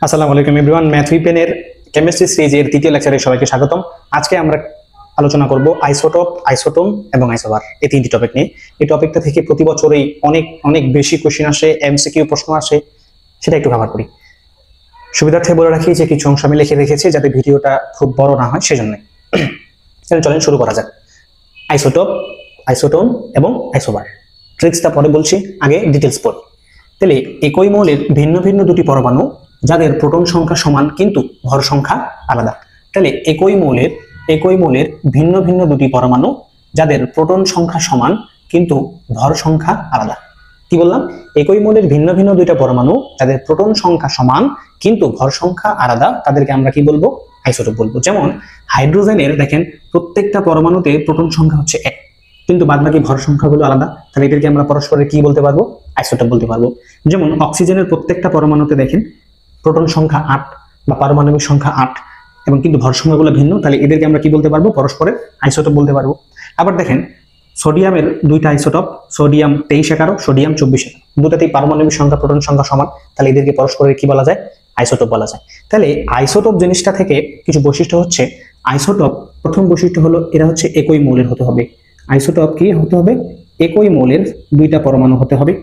আসসালামু আলাইকুম everyone, math উইপেনের chemistry সিরিজের তৃতীয় লেকচারে সবাইকে স্বাগতম। আজকে আমরা আলোচনা করব আইসোটোপ, আইসোটোন এবং আইসোবার, এই তিনটি টপিক নিয়ে। এই টপিকটা থেকে প্রতি বছরই অনেক অনেক বেশি কোশ্চেন আসে, এমসিকিউ প্রশ্ন আসে, সেটা একটু কভার করি। সুবিধার্থে বলে রাখি যে কিছু অংশ আমি লিখে রেখেছি যাতে ভিডিওটা খুব বড় না হয়, সেজন্য। চলেন শুরু করা যাক। আইসোটোপ, আইসোটোন এবং আইসোবার, ট্রিক্সটা পরে বলছি, আগে ডিটেলস পড়ি। তাহলে একই মৌলের ভিন্ন ভিন্ন দুটি পরমাণু যাদের প্রোটন সংখ্যা সমান কিন্তু ভর সংখ্যা আলাদা। তাহলে একই মৌলের ভিন্ন ভিন্ন দুটি পরমাণু যাদের প্রোটন সংখ্যা সমান কিন্তু ভর সংখ্যা আলাদা। কি বললাম? একই মৌলের ভিন্ন ভিন্ন দুইটা পরমাণু যাদের প্রোটন সংখ্যা সমান কিন্তু ভর সংখ্যা আলাদা, তাদেরকে আমরা কি বলবো? আইসোটোপ বলবো। যেমন হাইড্রোজেনের দেখেন প্রত্যেকটা পরমাণুতে প্রোটন সংখ্যা হচ্ছে 1, কিন্তু বাদবাকি ভর সংখ্যাগুলো আলাদা, তাহলে এদেরকে আমরা পরস্পরের কি বলতে পারবো? আইসোটোপ বলতে পারবো। যেমন অক্সিজেনের প্রত্যেকটা পরমাণুতে দেখেন প্রোটন সংখ্যা 8 বা পারমাণবিক সংখ্যা 8, এবং কিন্তু ভর সংখ্যাগুলো ভিন্ন, তাহলে এদেরকে আমরা কি বলতে পারবো? পরস্পরের আইসোটোপ বলতে পারবো। আবার দেখেন সোডিয়ামের দুইটা আইসোটোপ, সোডিয়াম 2311, সোডিয়াম 2411, দুটাতেই পারমাণবিক সংখ্যা প্রোটন সংখ্যা সমান, তাহলে এদেরকে পরস্পরের কি বলা যায়? আইসোটোপ বলা যায়। তাহলে আইসোটোপ জিনিসটা থেকে কিছু বৈশিষ্ট্য হচ্ছে, আইসোটোপ প্রথম বৈশিষ্ট্য হলো এরা হচ্ছে একই মৌলের হতে হবে। আইসোটোপ কি হতে হবে? একই মৌলের দুইটা পরমাণু হতে হবে,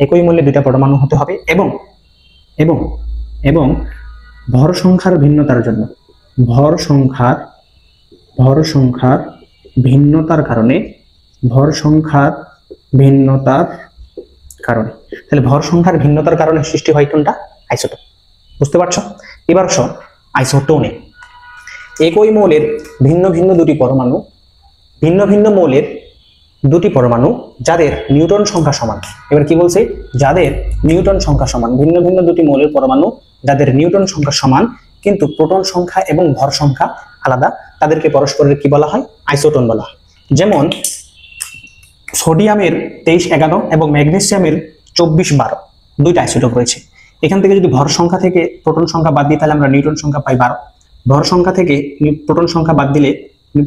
একই মৌলের দুইটা পরমাণু হতে হবে, এবং এবং এবং ভর সংখ্যার ভিন্নতার জন্য, ভর সংখ্যার ভিন্নতার কারণে, তাহলে ভর সংখ্যার ভিন্নতার কারণে সৃষ্টি হয় কোনটা? আইসোটোপ। বুঝতে পারছো? এবার আসো আইসোটোনে। একই মৌলের ভিন্ন ভিন্ন মৌলের দুটি পরমাণু যাদের নিউটন সংখ্যা সমান। এবার কি বলছে? যাদের নিউটন সংখ্যা সমান, ভিন্ন ভিন্ন দুটি মৌলের পরমাণু যাদের নিউটন সংখ্যা সমান কিন্তু প্রোটন সংখ্যা এবং ভর সংখ্যা আলাদা, তাদেরকে পরস্পরের কি বলা হয়? আইসোটোন বলা হয়। যেমন সোডিয়ামের 2311 এবং ম্যাগনেসিয়ামের 2412, দুইটা আইসোটোপ রয়েছে। এখান থেকে যদি ভর সংখ্যা থেকে প্রোটন সংখ্যা বাদ দিই, তাহলে আমরা নিউটন সংখ্যা পাই 12। ভর সংখ্যা থেকে প্রোটন সংখ্যা বাদ দিলে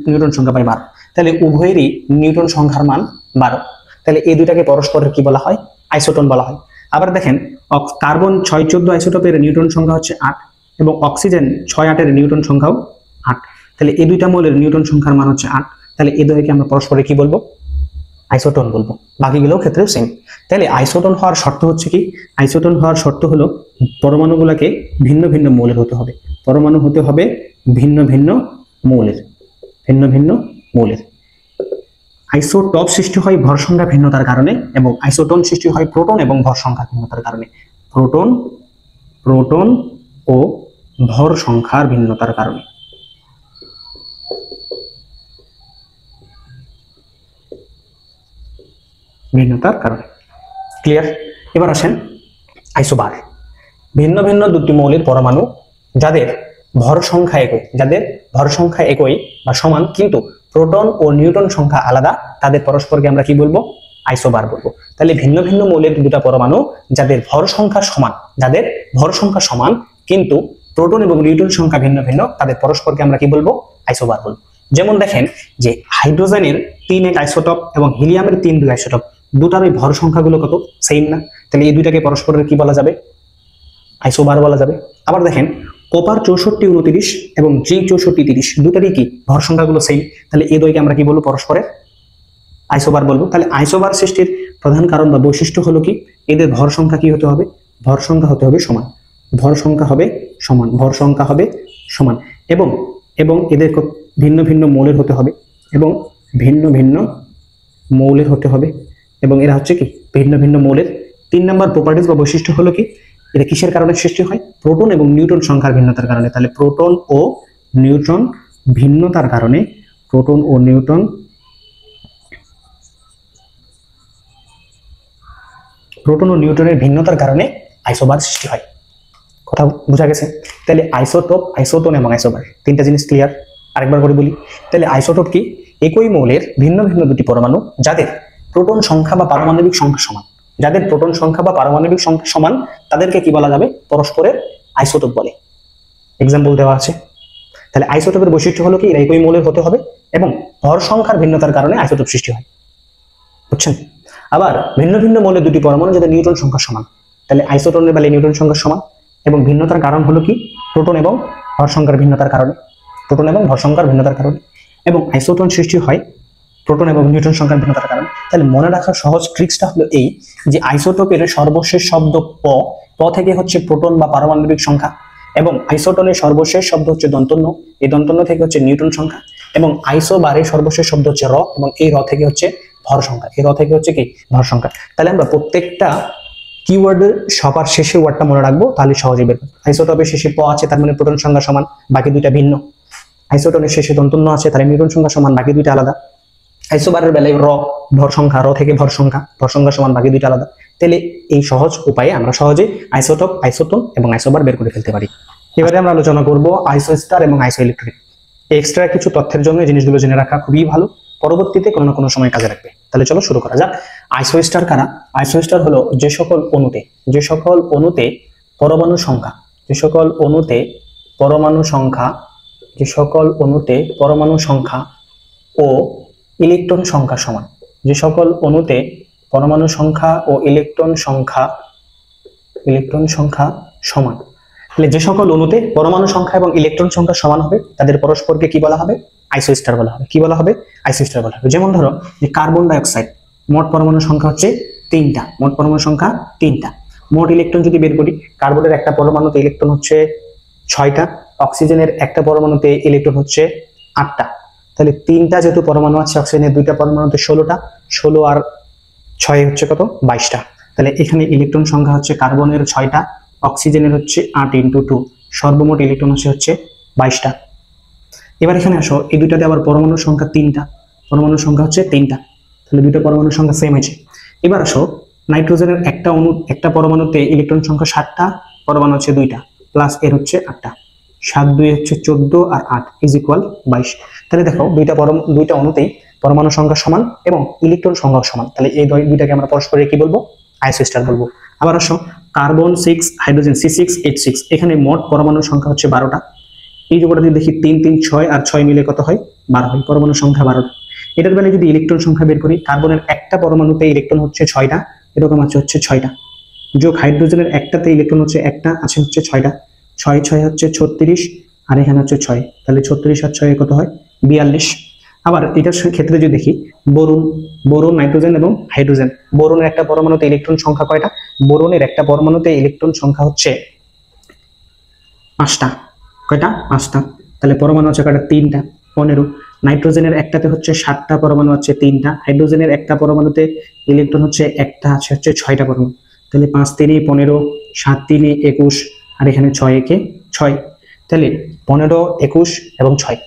নিউটন সংখ্যা পাই 12, তাহলে উভয়েরই নিউটন সংখ্যার মান 12। তাহলে এই দুইটাকে পরস্পরের কি বলা হয়? আইসোটোন বলা হয়। আবার দেখেন কার্বন 614 আইসোটোপের নিউটন সংখ্যা হচ্ছে 8, এবং অক্সিজেন 6-8 এর নিউটন সংখ্যাও 8, তাহলে এই দুইটা মৌলের নিউটন সংখ্যার মান হচ্ছে 8, তাহলে এই দুইটাকে আমরা পরস্পরে কি বলবো? আইসোটোন বলবো। বাকিগুলোর ক্ষেত্রেও সেম। তাহলে আইসোটোন হওয়ার শর্ত হচ্ছে কি? আইসোটোন হওয়ার শর্ত হলো পরমাণুগুলোকে ভিন্ন ভিন্ন মৌলের হতে হবে, পরমাণু হতে হবে ভিন্ন ভিন্ন মৌলের। আইসোটোপ সৃষ্টি হয় ভর সংখ্যা ভিন্নতার কারণে, এবং আইসোটোন সৃষ্টি হয় প্রোটন এবং ভর সংখ্যা ভিন্নতার কারণে। প্রোটন ও ভর সংখ্যার ভিন্নতার কারণে। ক্লিয়ার? এবার আসেন আইসোবার। ভিন্ন ভিন্ন দুটি মৌলের পরমাণু যাদের ভর সংখ্যা একই বা সমান কিন্তু প্রোটন ও নিউটন সংখ্যা আলাদা, তাদের পরস্পরকে আমরা কি বলবো? আইসোবার বলবো। তাহলে ভিন্ন ভিন্ন মৌলের দুটা পরমাণু যাদের ভর সংখ্যা সমান কিন্তু প্রোটন এবং নিউটন সংখ্যা ভিন্ন ভিন্ন, তাদের পরস্পরকে আমরা কি বলবো? আইসোবার বলবো। যেমন দেখেন যে হাইড্রোজেনের 3-1 আইসোটোপ এবং হিলিয়ামের 3-2 আইসোটোপ, দুটার ওই ভর সংখ্যাগুলো কত? সেম না? তাহলে এই দুইটাকে পরস্পরের কি বলা যাবে? আইসোবার বলা যাবে। আবার দেখেন কপার 64-29 এবং জিঙ্ক 64-30, দুটারই কি ভর সংখ্যাগুলো সেম, তাহলে এই দুইকে আমরা কি বলবো? পরস্পরের আইসোবার বলবো। তাহলে আইসোবার সৃষ্টির প্রধান কারণ বা বৈশিষ্ট্য হলো কি? এদের ভর সংখ্যা কি হতে হবে? ভর সংখ্যা হতে হবে সমান, এবং এদের ভিন্ন ভিন্ন মৌলের হতে হবে, এবং এরা হচ্ছে কি? ভিন্ন ভিন্ন মৌলের। 3 নম্বর প্রপার্টিজ বা বৈশিষ্ট্য হলো কি? এটা কিসের কারণে সৃষ্টি হয়? প্রোটন এবং নিউটন সংখ্যার ভিন্নতার কারণে। তাহলে প্রোটন ও নিউটন নিউটনের ভিন্নতার কারণে আইসোবার সৃষ্টি হয়। কথা বোঝা গেছে? তাহলে আইসোটোপ, আইসোটোন এবং আইসোবার, তিনটা জিনিস ক্লিয়ার। আরেকবার করে বলি। তাহলে আইসোটোপ কি? একই মৌলের ভিন্ন ভিন্ন দুটি পরমাণু যাদের প্রোটন সংখ্যা বা পারমাণবিক সংখ্যা সমান, তাদেরকে কি বলা যাবে? পরস্পরের আইসোটোপ বলে। এক্সাম্পল দেওয়া আছে। তাহলে আইসোটোপের বৈশিষ্ট্য হলো কি? এরা একই মৌলের হতে হবে এবং ভর সংখ্যার ভিন্নতার কারণে আইসোটোপ সৃষ্টি হয়। বুঝছেন? আবার ভিন্ন ভিন্ন মৌলের দুটি পরমাণু যাদের নিউটন সংখ্যা সমান, তাহলে আইসোটোনের বেলায় নিউটন সংখ্যা সমান, এবং ভিন্নতার কারণ হলো কি প্রোটন এবং ভর সংখ্যার ভিন্নতার কারণে, প্রোটন এবং ভর সংখ্যার ভিন্নতার কারণে। এবং আইসোটোন সৃষ্টি হয় প্রোটন এবং নিউট্রন সংখ্যার ভিন্নতার কারণে। তাহলে মনে রাখার সহজ ট্রিক্সটা হলো এই যে আইসোটোপের সর্বশেষ শব্দ প থেকে হচ্ছে প্রোটন বা পারমাণবিক সংখ্যা, এবং আইসোটনের সর্বশেষ শব্দ হচ্ছে দন্তন্য, এই দন্তন্য থেকে হচ্ছে নিউট্রন সংখ্যা, এবং আইসোবারের সর্বশেষ শব্দ হচ্ছে র, এবং এই র থেকে হচ্ছে ভর সংখ্যা, এই র থেকে হচ্ছে কি ভর সংখ্যা। তাহলে আমরা প্রত্যেকটা কিওয়ার্ডের সবার শেষে ওয়ার্ডটা মনে রাখবো, তাহলে সহজেই বের করব। আইসোটোপের শেষে প আছে, তার মানে প্রোটন সংখ্যা সমান, বাকি দুইটা ভিন্ন। আইসোটনের শেষে দন্তন্য আছে, তাহলে নিউট্রন সংখ্যা সমান, বাকি দুইটা আলাদা। আইসোবারের বেলায় র, ভর সংখ্যা, র থেকে ভর সংখ্যা, ভর সংখ্যা সমান, বাকি দুইটা আলাদা। তাহলে এই সহজ উপায়ে আমরা সহজে আইসোটোপ, আইসোটোন এবং আইসোবার বের করে ফেলতে পারি। এবারে আমরা আলোচনা করব আইসোস্টার এবং আইসোইলেকট্রিক। এক্সট্রা কিছু তথ্যের জন্য এই জিনিসগুলো জেনে রাখা খুবই ভালো, পরবর্তীতে কোনো না কোনো সময় কাজে লাগবে। তাহলে চলো শুরু করা যাক। আইসোস্টার কারা? আইসোস্টার হলো যে সকল অণুতে পরমাণু সংখ্যা, যে সকল অণুতে পরমাণু সংখ্যা ও ইলেকট্রন সংখ্যা সমান, যে সকল অণুতে পরমাণু সংখ্যা ও ইলেকট্রন সংখ্যা সমান। তাহলে যে সকল অণুতে পরমাণু সংখ্যা এবং ইলেকট্রন সংখ্যা সমান হবে তাদের পরস্পরকে কি বলা হবে? আইসোস্টার বলা হবে। কি বলা হবে? আইসোস্টার বলা হবে। যেমন ধরো যে কার্বন ডাই অক্সাইড, মোট পরমাণু সংখ্যা হচ্ছে 3টা, মোট পরমাণু সংখ্যা 3টা। মোট ইলেকট্রন যদি বের করি, কার্বনের একটা পরমাণুতে ইলেকট্রন হচ্ছে 6টা, অক্সিজেনের একটা পরমাণুতে ইলেকট্রন হচ্ছে 8টা। তাহলে 3টা যেহেতু পরমাণু আছে, অক্সিজেনের 2টা পরমাণুতে 16টা, 16 আর 6 হচ্ছে কত? 22টা। তাহলে এখানে ইলেকট্রন সংখ্যা হচ্ছে কার্বনের 6টা, অক্সিজেনের হচ্ছে 8 × 2, সর্বমোট ইলেকট্রন আছে হচ্ছে 22টা। এবার এখানে আসো, এই দুইটাতে আবার পরমাণুর সংখ্যা 3টা, পরমাণুর সংখ্যা হচ্ছে 3টা, তাহলে দুইটা পরমাণুর সংখ্যা সেম আছে। এবার আসো নাইট্রোজেনের একটা পরমাণুতে ইলেকট্রন সংখ্যা 7টা, পরমাণু হচ্ছে 2টা, প্লাস এর হচ্ছে 8টা, 7 2 হচ্ছে 14 আর 8 = 22। তাহলে দেখো দুইটা অণুতেই পরমাণু সংখ্যা সমান এবং ইলেকট্রন সংখ্যা সমান, তাহলে এই দুইটাকে আমরা পরস্পরের কি বলবো? আইসোস্টার বলবো। আবার আসো কার্বন 6, হাইড্রোজেন C6H6, এখানে মোট পরমাণুর সংখ্যা হচ্ছে 12টা। এই যোগটা যদি দেখি 3 3 6 আর 6 মিলে কত হয়? 12 হয়, পরমাণুর সংখ্যা 12টা। এটার বেলায় যদি ইলেকট্রন সংখ্যা বের করি, কার্বনের একটা পরমাণুতে ইলেকট্রন হচ্ছে 6টা, এরকম আছে হচ্ছে 6টা, যোগ হাইড্রোজেনের একটাতে ইলেকট্রন হচ্ছে একটা, আছে হচ্ছে 6টা, 6 6 হচ্ছে 36, আর এখানে হচ্ছে 6, তাহলে 36 আর 6 কত হয়? 42। আবার এটার ক্ষেত্রে যদি দেখি বোরন, নাইট্রোজেন এবং হাইড্রোজেন, বোরনের একটা পরমাণুতে ইলেকট্রন সংখ্যা কয়টা? বোরনের একটা পরমাণুতে ইলেকট্রন সংখ্যা হচ্ছে 5টা। কয়টা? 5টা। তাহলে পরমাণু আছে কয়টা? 3টা, 15। নাইট্রোজেনের একটাতে হচ্ছে 7টা, পরমাণু আছে 3টা। হাইড্রোজেনের একটা পরমাণুতে ইলেকট্রন হচ্ছে একটা, আছে হচ্ছে 6টা পরমাণু। তাহলে 5 3 15, 7 3 21, আর এখানে 6 1 6। তাহলে 15 21 এবং 6,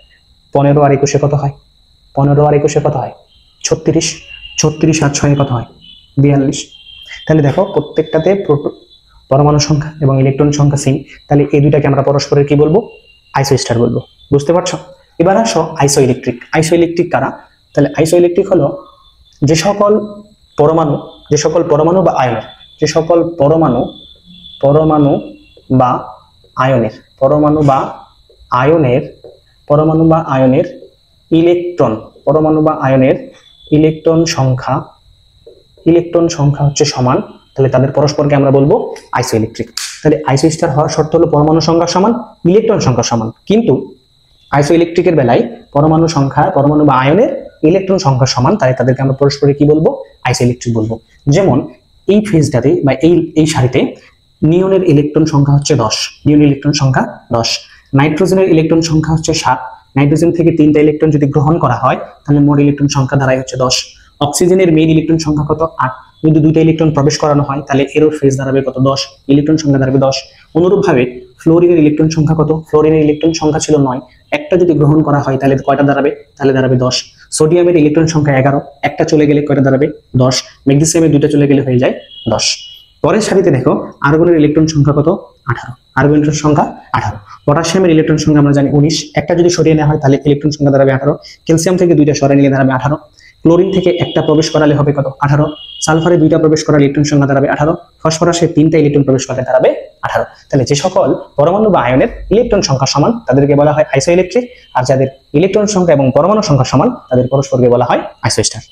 15 আর 21 কত হয়? 15 আর 21 কত হয়? 36, 36 আর 6 কত হয়? 42। তাহলে দেখো প্রত্যেকটাতে পরমাণু সংখ্যা এবং ইলেকট্রন সংখ্যা সেম, তাহলে এই দুইটাকে আমরা পরস্পরের কি বলবো? আইসোস্টার বলবো। বুঝতে পারছো? এবার আসো আইসোইলেকট্রিক। আইসোইলেকট্রিক কারা? তাহলে আইসোইলেকট্রিক হলো যে সকল পরমাণু বা আয়নের, যে সকল পরমাণু বা আয়নের ইলেকট্রন সংখ্যা হচ্ছে সমান, তাহলে তাদের পরস্পরকে আমরা বলবো আইসোইলেকট্রিক। তাহলে আইসোস্টার হওয়ার শর্ত হলো পরমাণু সংখ্যা সমান, ইলেকট্রন সংখ্যা সমান। কিন্তু আইসোইলেকট্রিকের বেলায় পরমাণু বা আয়নের ইলেকট্রন সংখ্যা সমান, তাই তাদেরকে আমরা পরস্পরে কি বলবো? আইসোইলেকট্রিক বলবো। যেমন এই ফেজটাতে বা এই সারিতে নিয়নের ইলেকট্রন সংখ্যা হচ্ছে 10, নিয়ন ইলেকট্রন সংখ্যা 10, নাইট্রোজেনের ইলেকট্রন সংখ্যা হচ্ছে 7, নাইট্রোজেন থেকে 3টা ইলেকট্রন যদি গ্রহণ করা হয় তাহলে মোট ইলেকট্রন সংখ্যা দাঁড়ায় হচ্ছে 10। অক্সিজেনের মেইন ইলেকট্রন সংখ্যা কত? 8, যদি 2টা ইলেকট্রন প্রবেশ করানো হয় তাহলে এরও ফেজ দাঁড়াবে কত? 10, ইলেকট্রন সংখ্যা দাঁড়াবে 10। অনুরূপভাবে ফ্লোরিনের ইলেকট্রন সংখ্যা কত? ফ্লোরিনের ইলেকট্রন সংখ্যা ছিল 9, একটা যদি গ্রহণ করা হয় তাহলে কয়টা দাঁড়াবে? তাহলে দাঁড়াবে 10। সোডিয়ামের ইলেকট্রন সংখ্যা 11, একটা চলে গেলে কয়টা দাঁড়াবে? 10। ম্যাগনেসিয়ামের 2টা চলে গেলে হয়ে যায় 10। পরের সারিতে দেখো আর্গনের ইলেকট্রন সংখ্যা কত? 18, আর্গনের সংখ্যা 18। পটাশিয়ামের ইলেকট্রন সংখ্যা আমরা জানি 19, একটা যদি সরিয়ে নেওয়া হয় তাহলে ইলেকট্রন সংখ্যা দাঁড়াবে 18। ক্যালসিয়াম থেকে 2টা সরিয়ে নিলে দাঁড়াবে 18। ক্লোরিন থেকে একটা প্রবেশ করালে হবে কত? 18। সালফারে 2টা প্রবেশ করালে ইলেকট্রন সংখ্যা দাঁড়াবে 18। ফসফরাসে 3টা ইলেকট্রন প্রবেশ করলে দাঁড়াবে 18। তাহলে যে সকল পরমাণু বা আয়নের ইলেকট্রন সংখ্যা সমান তাদেরকে বলা হয় আইসোইলেকট্রিক, আর যাদের ইলেকট্রন সংখ্যা এবং পরমাণু সংখ্যা সমান তাদের পরস্পরকে বলা হয় আইসোস্টার।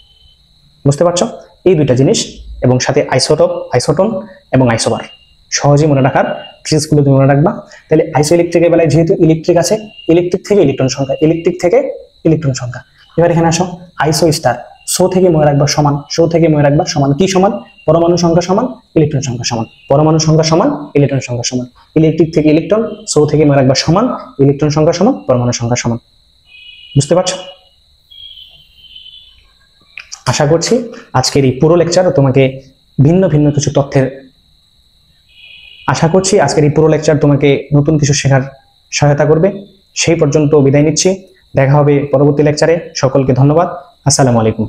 বুঝতে পারছো? এই দুইটা জিনিস এবং সাথে আইসোটোপ, আইসোটোন এবং আইসোবার সহজেই মনে রাখার ফিজিক্সগুলো তুমি মনে রাখবা। তাহলে আইসো ইলেকট্রিকের বেলায় যেহেতু ইলেকট্রিক আছে, ইলেকট্রিক থেকে ইলেকট্রন সংখ্যা, ইলেকট্রিক থেকে ইলেকট্রন সংখ্যা। এবার এখানে আসো, আইসো স্টার, সো থেকে মনে রাখবা সমান, সো থেকে মনে রাখবা সমান, কি সমান? পরমাণু সংখ্যা সমান ইলেকট্রন সংখ্যা সমান, পরমাণু সংখ্যা সমান ইলেকট্রন সংখ্যা সমান। ইলেকট্রিক থেকে ইলেকট্রন, সো থেকে মনে রাখবা সমান, ইলেকট্রন সংখ্যা সমান, পরমাণু সংখ্যা সমান। বুঝতে পারছো? আশা করছি আজকের এই পুরো লেকচার তোমাকে ভিন্ন ভিন্ন কিছু তথ্যের তোমাকে নতুন কিছু শেখার সহায়তা করবে। সেই পর্যন্ত বিদায় নিচ্ছি, দেখা হবে পরবর্তী লেকচারে। সকলকে ধন্যবাদ। আসসালামু আলাইকুম।